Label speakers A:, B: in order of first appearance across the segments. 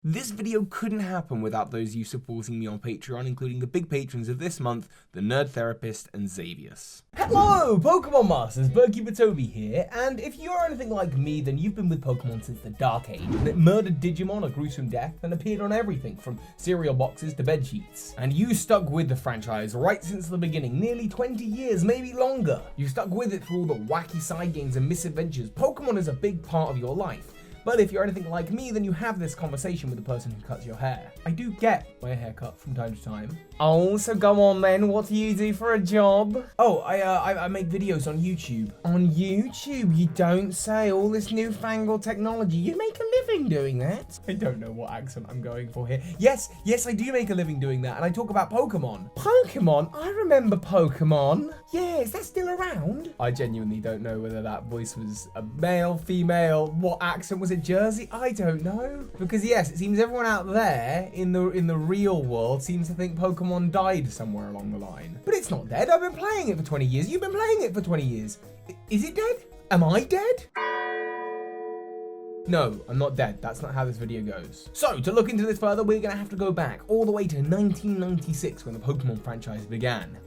A: This video couldn't happen without those you supporting me on Patreon, including the big patrons of this month, the Nerd Therapist and Xavis.
B: Hello, Pokemon Masters, Berkey here, and if you're anything like me, then you've been with Pokemon since the Dark Age, and it murdered Digimon a gruesome death and appeared on everything from cereal boxes to bedsheets. And you stuck with the franchise right since the beginning, nearly 20 years, maybe longer. You stuck with it through all the wacky side games and misadventures. Pokemon is a big part of your life. But if you're anything like me, then you have this conversation with the person who cuts your hair. I do get my hair cut from time to time. Oh, so go on then, what do you do for a job? Oh, I make videos on YouTube. On YouTube? You don't say. All this newfangled technology. You make a living doing that? I don't know what accent I'm going for here. Yes, I do make a living doing that, and I talk about Pokemon. Pokemon? I remember Pokemon. Yeah, is that still around? I genuinely don't know whether that voice was a male, female, what accent was it? Jersey? I don't know. Because yes, it seems everyone out there in the real world seems to think Pokemon died somewhere along the line. But it's not dead. I've been playing it for 20 years. You've been playing it for 20 years. Is it dead? Am I dead? No, I'm not dead. That's not how this video goes. So, to look into this further, we're going to have to go back all the way to 1996 when the Pokemon franchise began.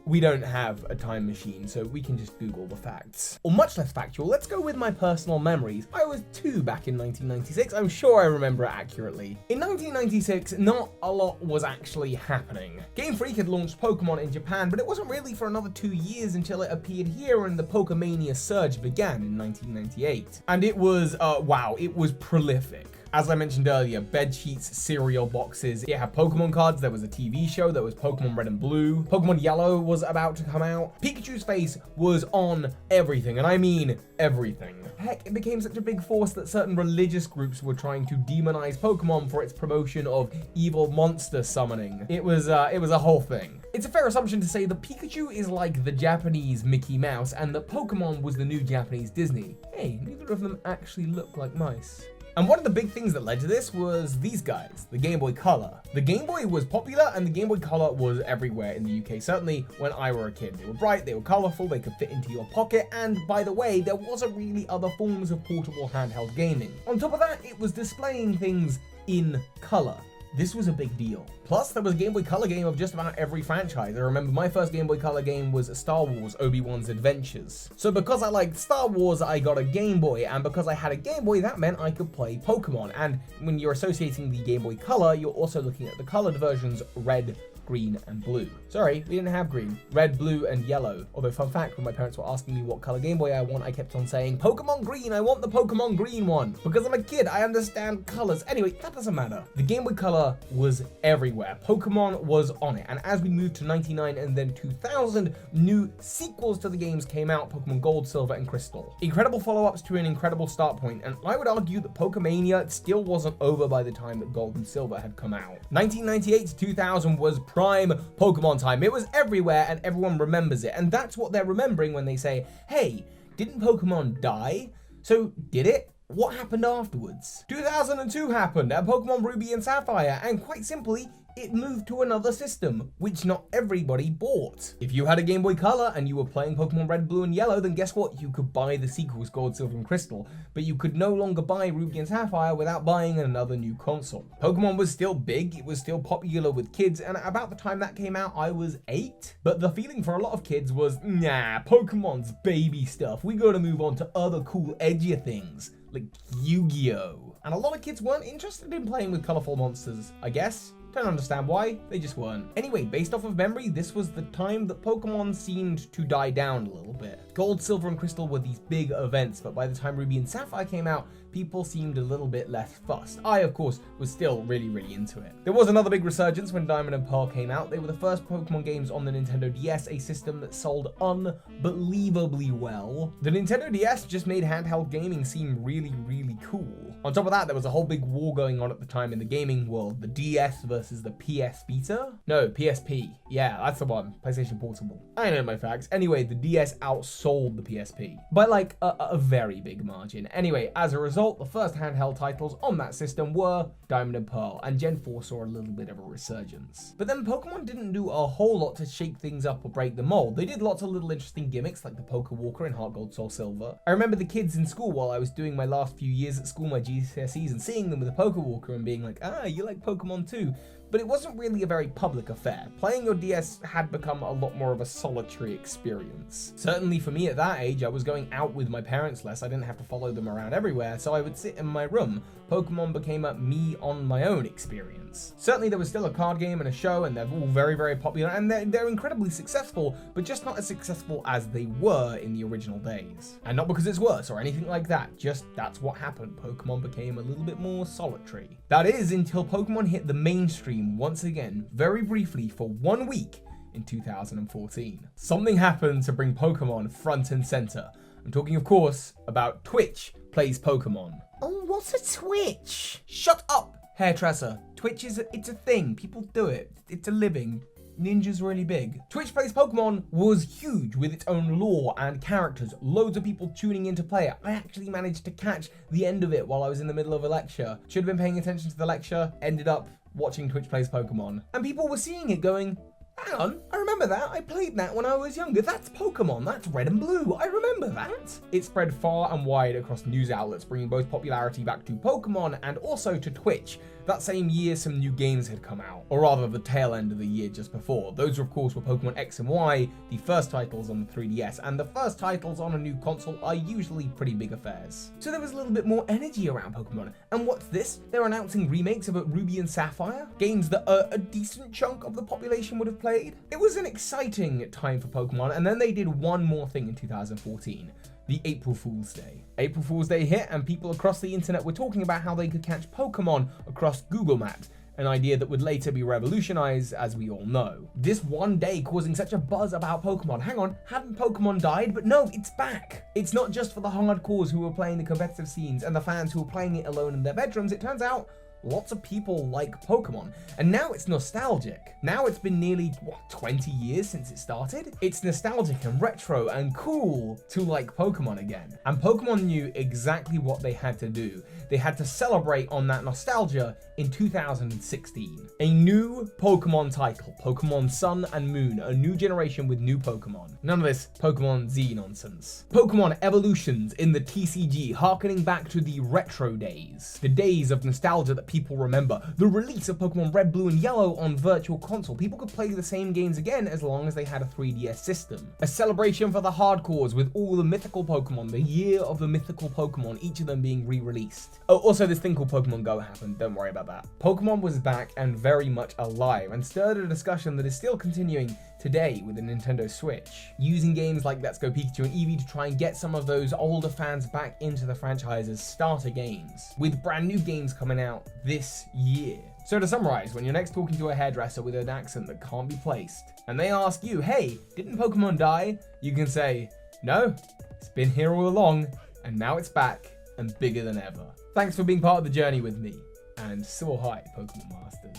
B: We don't have a time machine, so we can just Google the facts. Or much less factual, let's go with my personal memories. I was 2 back in 1996, I'm sure I remember it accurately. In 1996, not a lot was actually happening. Game Freak had launched Pokemon in Japan, but it wasn't really for another 2 years until it appeared here and the Pokemania surge began in 1998. And it was, wow, it was prolific. As I mentioned earlier, bedsheets, cereal boxes, it had Pokemon cards, there was a TV show, there was Pokemon Red and Blue, Pokemon Yellow was about to come out. Pikachu's face was on everything, and I mean everything. Heck, it became such a big force that certain religious groups were trying to demonize Pokemon for its promotion of evil monster summoning. It was a whole thing. It's a fair assumption to say that Pikachu is like the Japanese Mickey Mouse and that Pokemon was the new Japanese Disney. Hey, neither of them actually look like mice. And one of the big things that led to this was these guys, the Game Boy Color. The Game Boy was popular and the Game Boy Color was everywhere in the UK, certainly when I were a kid. They were bright, they were colorful, they could fit into your pocket, and by the way, there wasn't really other forms of portable handheld gaming. On top of that, it was displaying things in color. This was a big deal. Plus, there was a Game Boy Color game of just about every franchise. I remember my first Game Boy Color game was Star Wars: Obi-Wan's Adventures. So because I liked Star Wars, I got a Game Boy, and because I had a Game Boy, that meant I could play Pokemon. And when you're associating the Game Boy Color, you're also looking at the colored versions red, green, and blue. Sorry, we didn't have green. Red, blue, and yellow. Although, fun fact, when my parents were asking me what color Game Boy I want, I kept on saying, Pokemon Green, I want the Pokemon Green one. Because I'm a kid, I understand colors. Anyway, that doesn't matter. The Game Boy Color was everywhere. Pokemon was on it. And as we moved to 99 and then 2000, new sequels to the games came out, Pokemon Gold, Silver, and Crystal. Incredible follow-ups to an incredible start point, and I would argue that Pokemania still wasn't over by the time that Gold and Silver had come out. 1998 to 2000 was prime Pokemon time. It was everywhere and everyone remembers it, and that's what they're remembering when they say, hey, didn't Pokemon die? So did it? What happened afterwards? 2002 happened at Pokemon Ruby and Sapphire, and quite simply, it moved to another system, which not everybody bought. If you had a Game Boy Color and you were playing Pokemon Red, Blue, and Yellow, then guess what? You could buy the sequels Gold, Silver, and Crystal, but you could no longer buy Ruby and Sapphire without buying another new console. Pokemon was still big, it was still popular with kids, and about the time that came out, I was 8. But the feeling for a lot of kids was, nah, Pokemon's baby stuff. We gotta move on to other cool, edgier things, like Yu-Gi-Oh! And a lot of kids weren't interested in playing with colorful monsters, I guess. Don't understand why, they just weren't. Anyway, based off of memory, this was the time that Pokemon seemed to die down a little bit. Gold, Silver, and Crystal were these big events, but by the time Ruby and Sapphire came out, people seemed a little bit less fussed. I, of course, was still really into it. There was another big resurgence when Diamond and Pearl came out. They were the first Pokemon games on the Nintendo DS, a system that sold unbelievably well. The Nintendo DS just made handheld gaming seem really cool. On top of that, there was a whole big war going on at the time in the gaming world, the DS versus versus the PS Vita? No, PSP. Yeah, that's the one. PlayStation Portable. I know my facts. Anyway, the DS outsold the PSP by like a very big margin. Anyway, as a result, the first handheld titles on that system were Diamond and Pearl, and Gen 4 saw a little bit of a resurgence. But then Pokemon didn't do a whole lot to shake things up or break the mold. They did lots of little interesting gimmicks like the Poke Walker in Heart Gold Soul Silver. I remember the kids in school while I was doing my last few years at school, my GCSEs, and seeing them with a Poke Walker and being like, ah, you like Pokemon too. But it wasn't really a very public affair. Playing your DS had become a lot more of a solitary experience. Certainly for me at that age, I was going out with my parents less. I didn't have to follow them around everywhere, so I would sit in my room. Pokemon became a me on my own experience. Certainly there was still a card game and a show, and they're all very, very popular, and they're incredibly successful, but just not as successful as they were in the original days. And not because it's worse or anything like that, just that's what happened. Pokemon became a little bit more solitary. That is until Pokemon hit the mainstream once again, very briefly for 1 week in 2014. Something happened to bring Pokemon front and center. I'm talking, of course, about Twitch Plays Pokemon. Oh, what's a Twitch? Shut up, hairdresser. Twitch it's a thing. People do it. It's a living. Ninja's really big. Twitch Plays Pokemon was huge with its own lore and characters, loads of people tuning in to play it. I actually managed to catch the end of it while I was in the middle of a lecture. Should have been paying attention to the lecture, ended up watching Twitch Plays Pokemon. And people were seeing it going, hang on, I remember that. I played that when I was younger. That's Pokemon. That's Red and Blue. I remember that. It spread far and wide across news outlets, bringing both popularity back to Pokemon and also to Twitch. That same year, some new games had come out, or rather the tail end of the year just before. Those, of course, were Pokemon X and Y, the first titles on the 3DS, and the first titles on a new console are usually pretty big affairs. So there was a little bit more energy around Pokemon. And what's this? They're announcing remakes of Ruby and Sapphire, games that a decent chunk of the population would have played. It was an exciting time for Pokemon, and then they did one more thing in 2014. The April Fool's Day. April Fool's Day hit, and people across the internet were talking about how they could catch Pokemon across Google Maps, an idea that would later be revolutionized, as we all know. This one day causing such a buzz about Pokemon. Hang on, hadn't Pokemon died? But no, it's back. It's not just for the hardcores who were playing the competitive scenes and the fans who were playing it alone in their bedrooms. It turns out lots of people like Pokemon, and now it's nostalgic. Now it's been nearly, 20 years since it started? It's nostalgic and retro and cool to like Pokemon again. And Pokemon knew exactly what they had to do. They had to celebrate on that nostalgia in 2016. A new Pokemon title, Pokemon Sun and Moon, a new generation with new Pokemon. None of this Pokemon Z nonsense. Pokemon Evolutions in the TCG, harkening back to the retro days. The days of nostalgia that people remember. The release of Pokemon Red, Blue, and Yellow on Virtual Console. People could play the same games again as long as they had a 3DS system. A celebration for the hardcores with all the mythical Pokemon, the year of the mythical Pokemon, each of them being re-released. Oh, also this thing called Pokemon Go happened, don't worry about that. Pokemon was back and very much alive, and stirred a discussion that is still continuing today with the Nintendo Switch, using games like Let's Go Pikachu and Eevee to try and get some of those older fans back into the franchise's starter games, with brand new games coming out this year. So to summarize, when you're next talking to a hairdresser with an accent that can't be placed, and they ask you, hey, didn't Pokemon die? You can say, no, it's been here all along, and now it's back, and bigger than ever. Thanks for being part of the journey with me, and so hi, Pokemon Masters.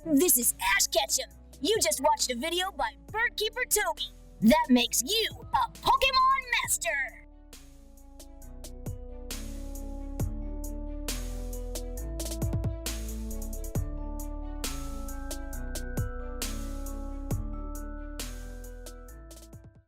C: This is Ash Ketchum. You just watched a video by Birdkeeper Toby. That makes you a Pokemon Master!